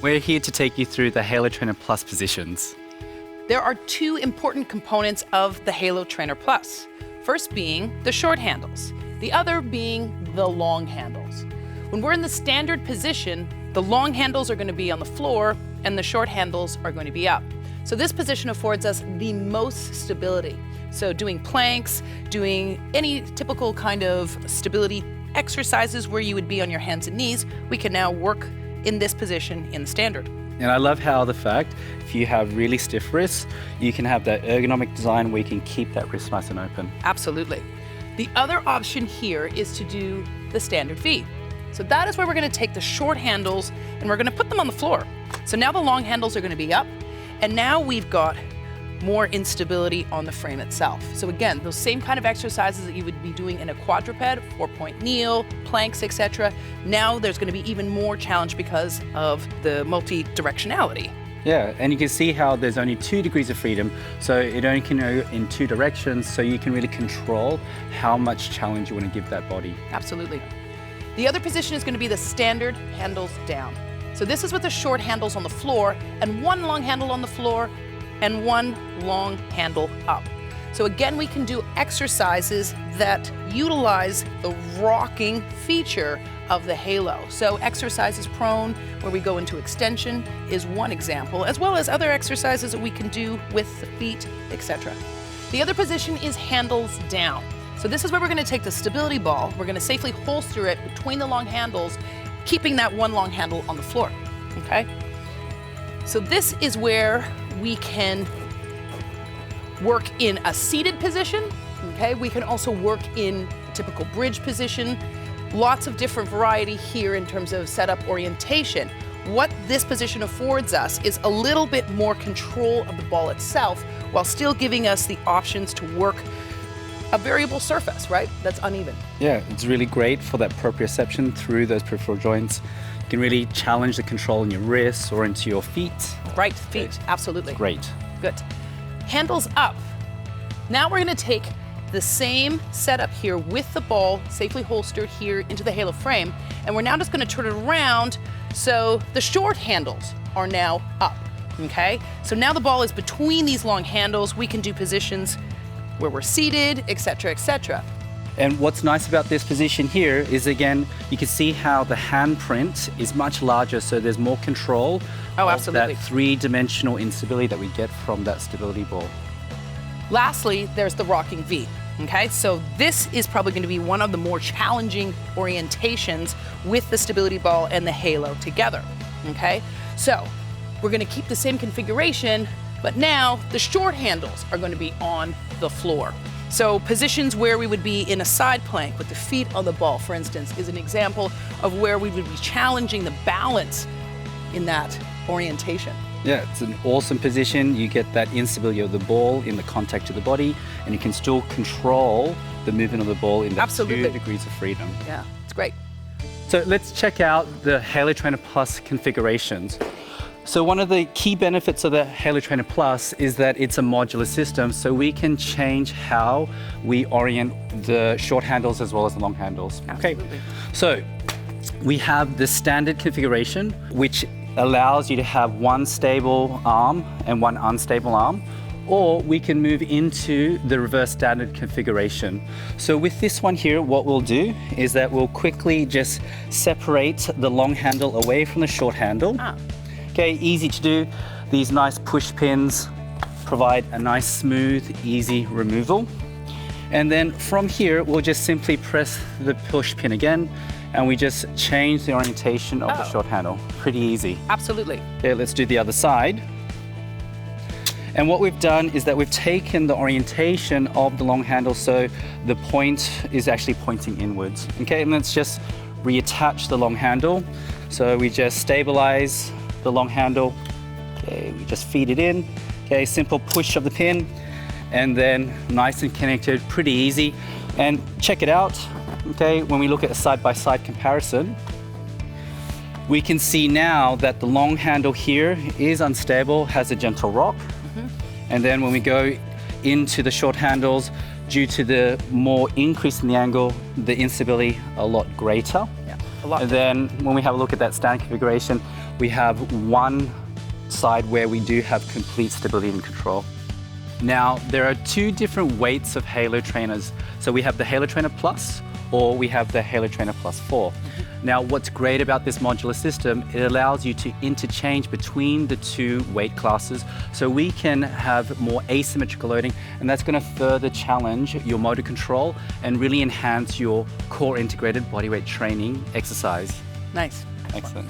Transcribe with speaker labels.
Speaker 1: We're here to take you through the Halo Trainer Plus positions.
Speaker 2: There are two important components of the Halo Trainer Plus. First being the short handles, the other being the long handles. When we're in the standard position, the long handles are going to be on the floor and the short handles are going to be up. So this position affords us the most stability. So doing planks, doing any typical kind of stability exercises where you would be on your hands and knees, we can now work in this position in the standard.
Speaker 1: And I love how the fact, if you have really stiff wrists, you can have that ergonomic design where you can keep that wrist nice and open.
Speaker 2: Absolutely. The other option here is to do the standard V. So that is where we're going to take the short handles and we're going to put them on the floor. So now the long handles are going to be up, and now we've got more instability on the frame itself. So again, those same kind of exercises that you would be doing in a quadruped, 4-point kneel, planks, etc. Now there's going to be even more challenge because of the multi-directionality.
Speaker 1: Yeah, and you can see how there's only 2 degrees of freedom, so it only can go in 2 directions, so you can really control how much challenge you want to give that body.
Speaker 2: Absolutely. The other position is going to be the standard handles down. So this is with the short handles on the floor and one long handle on the floor and one long handle up. So again, we can do exercises that utilize the rocking feature of the Halo. So exercises prone, where we go into extension, is one example, as well as other exercises that we can do with the feet, etc. The other position is handles down. So this is where we're going to take the stability ball, we're going to safely holster it between the long handles, keeping that one long handle on the floor, okay? So this is where we can work in a seated position, okay? We can also work in a typical bridge position. Lots of different variety here in terms of setup orientation. What this position affords us is a little bit more control of the ball itself while still giving us the options to work a variable surface, right? That's uneven.
Speaker 1: Yeah, it's really great for that proprioception through those peripheral joints. You can really challenge the control in your wrists or into your feet.
Speaker 2: Right, feet, absolutely.
Speaker 1: Great.
Speaker 2: Good. Handles up. Now we're going to take the same setup here with the ball safely holstered here into the Halo frame, and we're now just going to turn it around so the short handles are now up, okay? So now the ball is between these long handles. We can do positions where we're seated, etc., etc.
Speaker 1: And what's nice about this position here is, again, you can see how the handprint is much larger, so there's more control of that 3-dimensional instability that we get from that stability ball.
Speaker 2: Lastly, there's the rocking V. Okay, so this is probably going to be one of the more challenging orientations with the stability ball and the Halo together. Okay, so we're going to keep the same configuration, but now the short handles are going to be on the floor. So positions where we would be in a side plank with the feet on the ball, for instance, is an example of where we would be challenging the balance in that orientation.
Speaker 1: Yeah, it's an awesome position. You get that instability of the ball in the contact to the body, and you can still control the movement of the ball in that 2 degrees of freedom.
Speaker 2: Yeah, it's great.
Speaker 1: So let's check out the Halo Trainer Plus configurations. So one of the key benefits of the Halo Trainer Plus is that it's a modular system, so we can change how we orient the short handles as well as the long handles.
Speaker 2: Absolutely.
Speaker 1: Okay, so we have the standard configuration, which allows you to have one stable arm and one unstable arm, or we can move into the reverse standard configuration. So with this one here, what we'll do is that we'll quickly just separate the long handle away from the short handle. Okay, easy to do. These nice push pins provide a nice, smooth, easy removal. And then from here, we'll just simply press the push pin again, and we just change the orientation of the short handle. Pretty easy.
Speaker 2: Absolutely.
Speaker 1: Okay, let's do the other side. And what we've done is that we've taken the orientation of the long handle, so the point is actually pointing inwards. Okay, and let's just reattach the long handle. So we just stabilize the long handle. Okay, we just feed it in. Okay, simple push of the pin, and then nice and connected, pretty easy. And check it out. Okay, when we look at a side-by-side comparison, we can see now that the long handle here is unstable, has a gentle rock. And then when we go into the short handles, due to the more increase in the angle, the instability a lot greater.
Speaker 2: A lot.
Speaker 1: And then when we have a look at that standard configuration, we have one side where we do have complete stability and control. Now, there are two different weights of Halo trainers. So we have the Halo Trainer Plus, or we have the Halo Trainer Plus 4. Now, what's great about this modular system, it allows you to interchange between the two weight classes, so we can have more asymmetrical loading, and that's going to further challenge your motor control and really enhance your core integrated bodyweight training exercise.
Speaker 2: Nice.
Speaker 1: Excellent.